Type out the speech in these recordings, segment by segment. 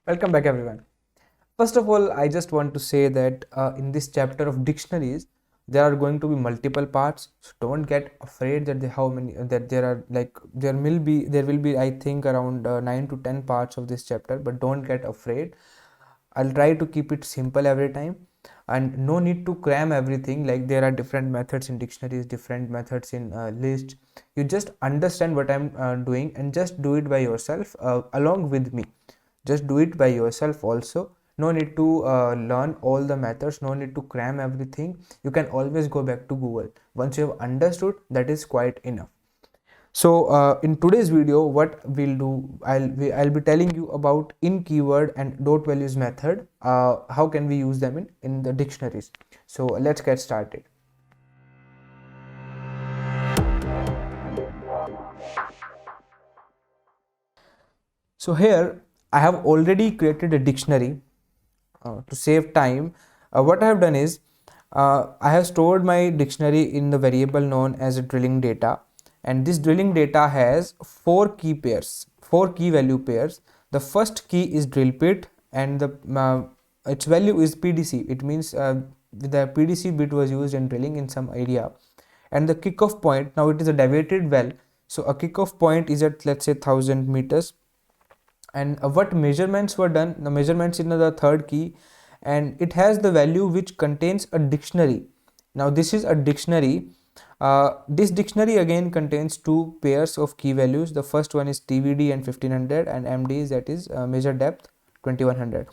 Welcome back, everyone. First of all, I just want to say that in this chapter of dictionaries, there are going to be multiple parts. So don't get afraid that how many that there are there will be I think around 9 to 10 parts of this chapter. But don't get afraid. I'll try to keep it simple every time, and no need to cram everything. Like there are different methods in dictionaries, different methods in list. You just understand what I'm doing and just do it by yourself along with me. Just do it by yourself also. No need to learn all the methods, no need to cram everything. You can always go back to Google. Once you have understood, that is quite enough. So in today's video, what we'll do, I'll be telling you about in keyword and dot values method. How can we use them in the dictionaries? So let's get started. So here I have already created a dictionary to save time. What I have done is I have stored my dictionary in the variable known as a drilling data, and this drilling data has four key value pairs. The first key is drill bit, and its value is PDC. It means the PDC bit was used in drilling in some area, and the kickoff point. Now it is a deviated well, so a kickoff point is at, let's say, 1000 meters. And what measurements were done? The measurements in the third key, and it has the value which contains a dictionary. Now this is a dictionary. This dictionary again contains two pairs of key values. The first one is TVD and 1500, and MD is, that is measure depth, 2100.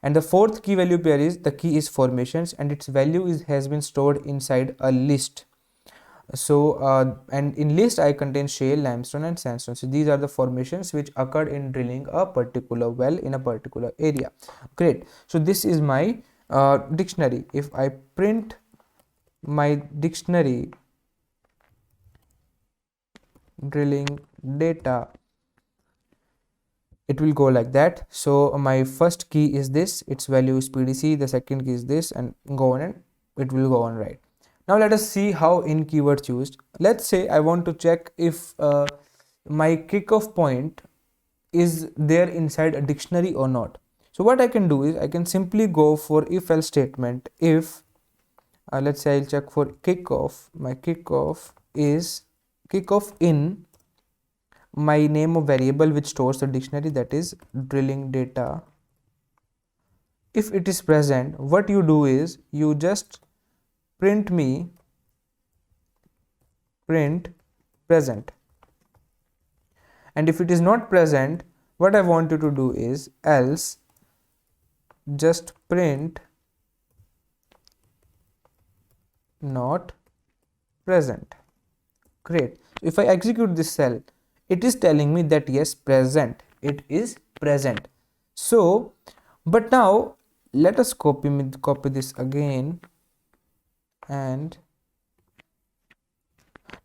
And the fourth key value pair is the key is formations, and its value has been stored inside a list. So and in list I contain shale, limestone and sandstone. So these are the formations which occurred in drilling a particular well in a particular area. Great. So this is my dictionary. If I print my dictionary drilling data, it will go like that. So my first key is this, its value is PDC, the second key is this, and go on, and it will go on, right? Now let us see how in keywords used. Let's say I want to check if my kickoff point is there inside a dictionary or not. So what I can do is I can simply go for if else statement. If let's say I'll check for kickoff, my kickoff is kickoff in my name of variable which stores the dictionary, that is drilling data. If it is present, what you do is you just print present, and if it is not present, what I want you to do is else just print not present. Great. If I execute this cell, it is telling me that yes, present, it is present. So but now let us copy this again, and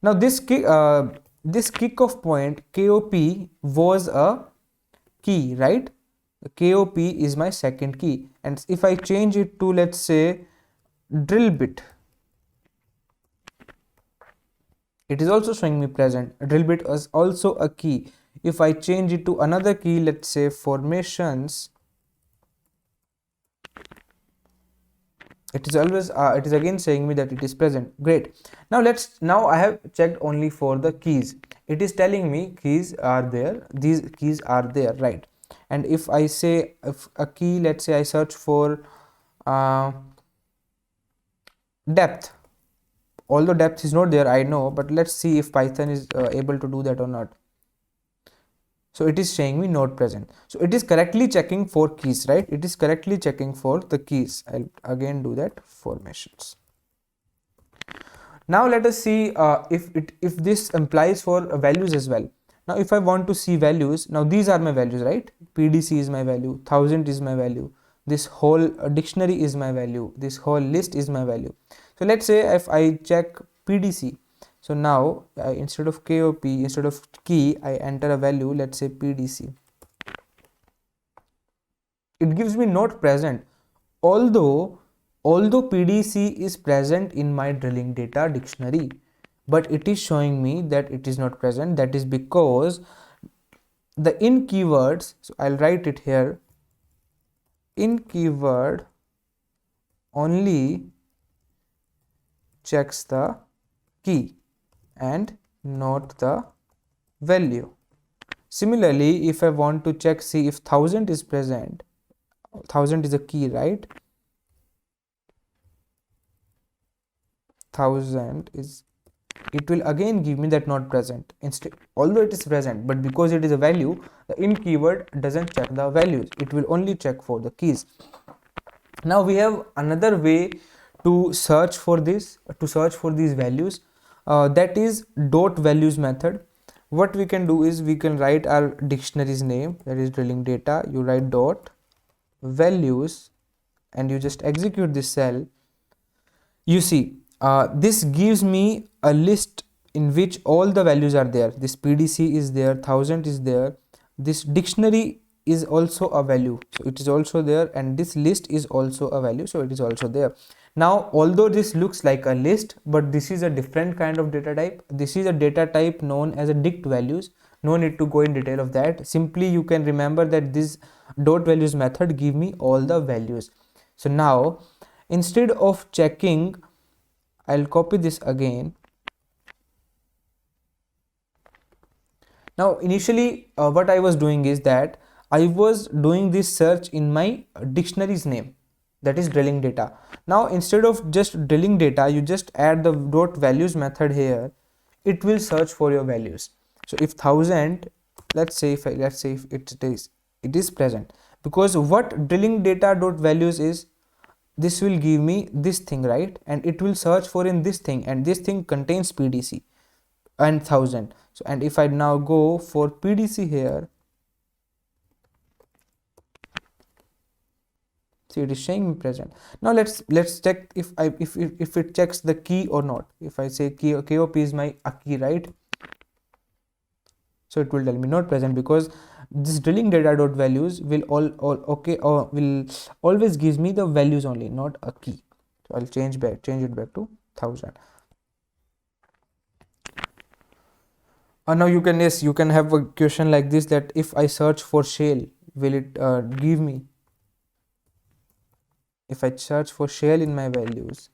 now this kickoff point KOP was a key, right? KOP is my second key, and if I change it to, let's say, drill bit, it is also showing me present. Drill bit is also a key. If I change it to another key, let's say formations, it is again saying me that it is present. Great. Now I have checked only for the keys. It is telling me keys are there, these keys are there, right? And if I say if a key, let's say I search for depth, although depth is not there, I know, but let's see if Python is able to do that or not. So it is saying me not present. So it is correctly checking for keys, right? It is correctly checking for the keys. I'll again do that, formations. Now let us see if this implies for values as well. Now if I want to see values, now these are my values, right? PDC is my value, 1000 is my value, this whole dictionary is my value, this whole list is my value. So let's say if I check PDC, so now instead of KOP, instead of key, I enter a value, let's say PDC. It gives me not present, although PDC is present in my drilling data dictionary, but it is showing me that it is not present. That is because the in keywords, so I'll write it here, in keyword only checks the key and not the value. Similarly, if I want to check, see if 1000 is present, 1000 is a key, right? 1000 is, it will again give me that not present instead, although it is present, but because it is a value, the in keyword doesn't check the values, it will only check for the keys. Now we have another way to search for this, to search for these values, that is dot values method. What we can do is we can write our dictionary's name, that is drilling data, you write dot values and you just execute this cell. You see, this gives me a list in which all the values are there. This PDC is there, 1000 is there, this dictionary is also a value, so it is also there, and this list is also a value, so it is also there. Now although this looks like a list, but this is a different kind of data type. This is a data type known as a dict values. No need to go in detail of that, simply you can remember that this dot values method give me all the values. So now instead of checking, I'll copy this again. Now initially what I was doing is that I was doing this search in my dictionary's name, that is drilling data. Now instead of just drilling data, you just add the dot values method here, it will search for your values. So if 1000, let's say if it is present, because what drilling data dot values is, this will give me this thing, right? And it will search for in this thing, and this thing contains PDC and 1000. So and if I now go for PDC here, see it is showing me present. Now let's check if it checks the key or not. If I say key, KOP is my a key, right? So it will tell me not present, because this drilling data dot values will will always gives me the values only, not a key. So I'll change it back to 1000. Now you can, yes, you can have a question like this, that if I search for shale, will it give me? If I search for shale in my values,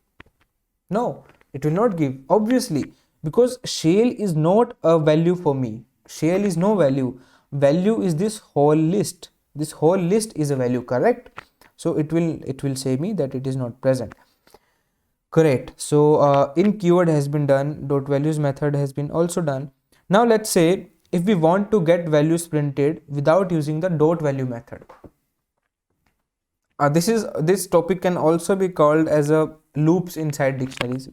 no, it will not give, obviously, because shale is not a value for me. Shale is no value. Value is this whole list. This whole list is a value, correct? So it will say me that it is not present. Correct. So in keyword has been done, dot values method has been also done. Now let's say if we want to get values printed without using the dot value method. This topic can also be called as a loops inside dictionaries.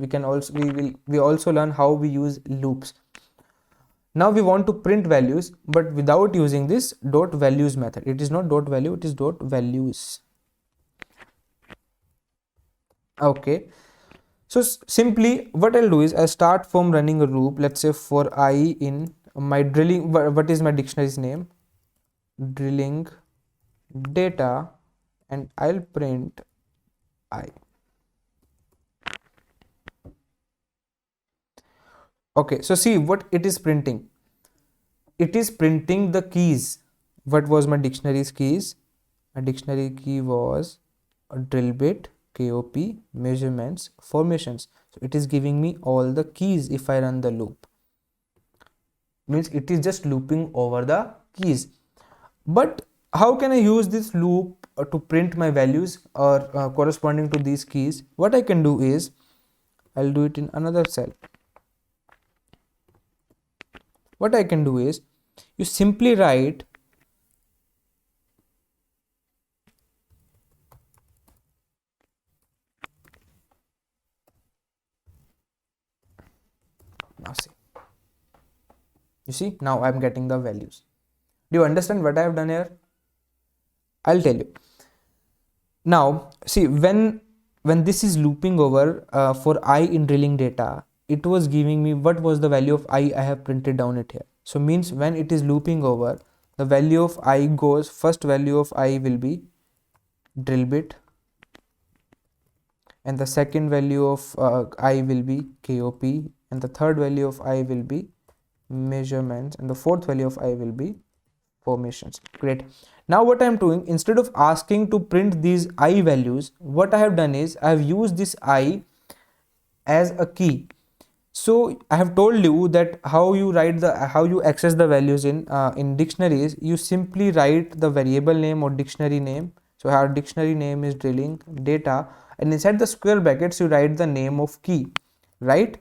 We also learn how we use loops. Now we want to print values, but without using this dot values method. It is not dot value, it is dot values. Okay. So simply what I'll do is I'll start from running a loop. Let's say for I in my drilling, what is my dictionary's name? Drilling data, and I'll print I. Okay, so see what it is printing. It is printing the keys. What was my dictionary's keys? My dictionary key was a drill bit, KOP, measurements, formations. So it is giving me all the keys if I run the loop. Means it is just looping over the keys. But how can I use this loop to print my values or corresponding to these keys? What I can do is I'll do it in another cell. What I can do is you simply write now see. You see, now I'm getting the values. Do you understand what I have done here? I'll tell you. Now see, when this is looping over for I in drilling data, it was giving me what was the value of I have printed down it here. So means when it is looping over, the value of I goes, first value of I will be drill bit, and the second value of I will be KOP, and the third value of I will be measurements, and the fourth value of I will be formations. Great. Now what I am doing, instead of asking to print these I values, what I have done is I have used this I as a key. So I have told you that how you access the values in dictionaries. You simply write the variable name or dictionary name. So our dictionary name is drilling data, and inside the square brackets you write the name of key, right?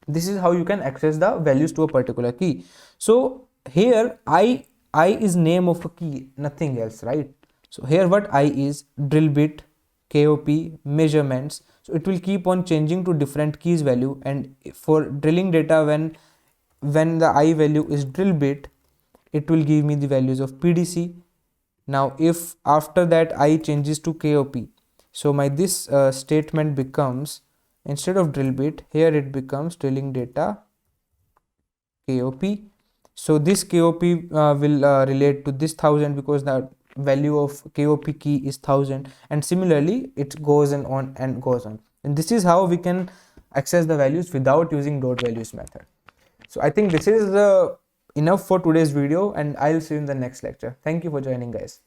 This is how you can access the values to a particular key. So here I is name of a key, nothing else, right? So here what I is drill bit, KOP, measurements. So it will keep on changing to different keys value, and for drilling data, when the I value is drill bit, it will give me the values of PDC. Now if after that I changes to KOP, so my this statement becomes, instead of drill bit, here it becomes drilling data KOP. So this KOP will relate to this 1000 because the value of KOP key is 1000, and similarly it goes on and goes on. And this is how we can access the values without using dot values method. So I think this is enough for today's video, and I'll see you in the next lecture. Thank you for joining, guys.